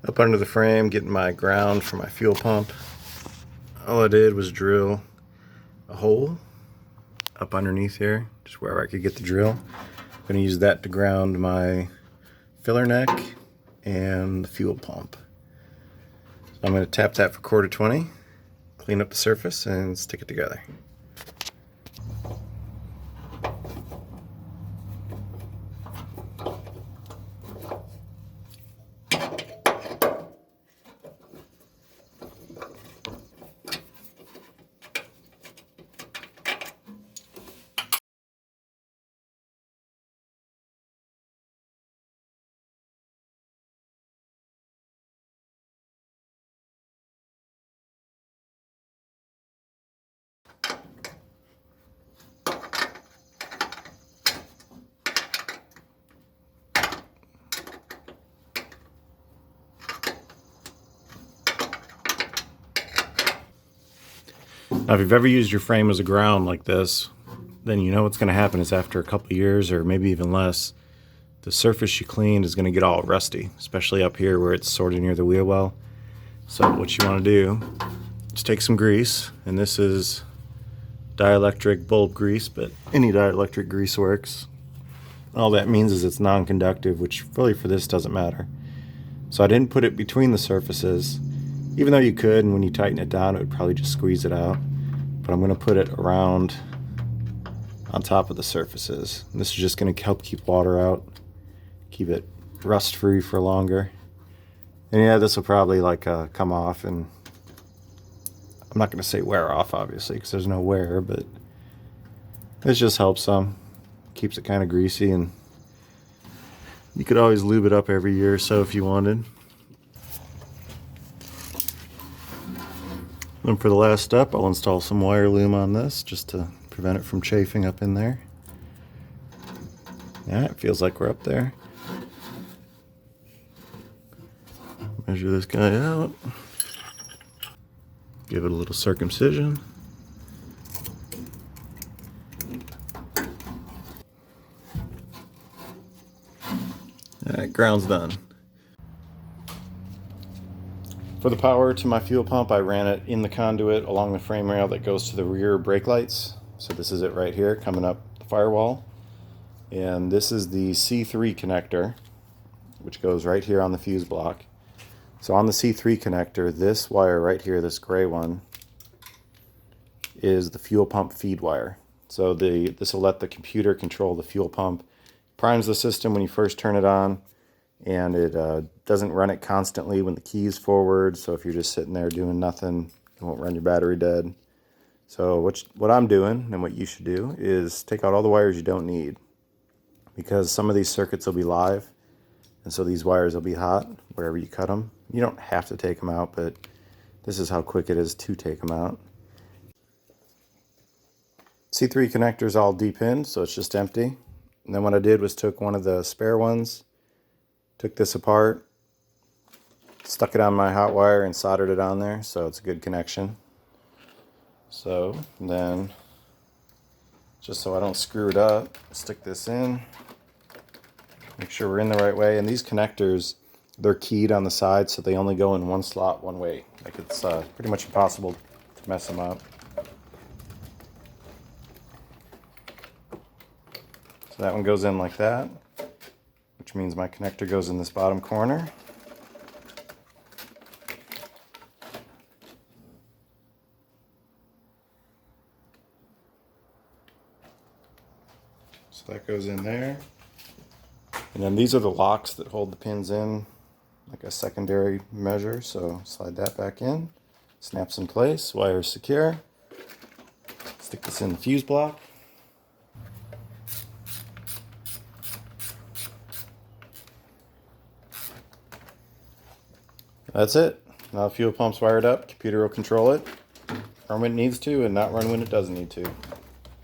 Up under the frame, getting my ground for my fuel pump. All I did was drill a hole up underneath here, just wherever I could get the drill. I'm going to use that to ground my filler neck and the fuel pump. So I'm going to tap that for 1/4 clean up the surface, and stick it together. Now, if you've ever used your frame as a ground like this, then you know what's going to happen is after a couple years, or maybe even less, the surface you cleaned is going to get all rusty, especially up here where it's sort of near the wheel well. So what you want to do is take some grease, and this is dielectric bulb grease, but any dielectric grease works. All that means is it's non-conductive, which really for this doesn't matter. So I didn't put it between the surfaces, even though you could, and when you tighten it down it would probably just squeeze it out. But I'm going to put it around on top of the surfaces. And this is just going to help keep water out, keep it rust free for longer. And yeah, this will probably come off, and I'm not going to say wear off obviously because there's no wear, but this just helps some. Keeps it kind of greasy, and you could always lube it up every year or so if you wanted. Then for the last step, I'll install some wire loom on this just to prevent it from chafing up in there. Yeah, it feels like we're up there. Measure this guy out. Give it a little circumcision. Alright, ground's done. For the power to my fuel pump, I ran it in the conduit along the frame rail that goes to the rear brake lights. So this is it right here, coming up the firewall. And this is the C3 connector, which goes right here on the fuse block. So on the C3 connector, this wire right here, this gray one, is the fuel pump feed wire. So this will let the computer control the fuel pump. Primes the system when you first turn it on, and it doesn't run it constantly when the key is forward. So if you're just sitting there doing nothing, it won't run your battery dead. So what I'm doing, and what you should do, is take out all the wires you don't need, because some of these circuits will be live, and so these wires will be hot wherever you cut them. You don't have to take them out, but this is how quick it is to take them out. C3 connector's all depinned, so it's just empty. And then what I did was took one of the spare ones, took this apart, stuck it on my hot wire and soldered it on there so it's a good connection. So then, just so I don't screw it up, stick this in, make sure we're in the right way. And these connectors, they're keyed on the side, so they only go in one slot one way. Like, it's pretty much impossible to mess them up. So that one goes in like that, which means my connector goes in this bottom corner. So that goes in there. And then these are the locks that hold the pins in, like a secondary measure. So slide that back in, snaps in place, wire is secure. Stick this in the fuse block. That's it. Now the fuel pump's wired up, computer will control it, run when it needs to and not run when it doesn't need to.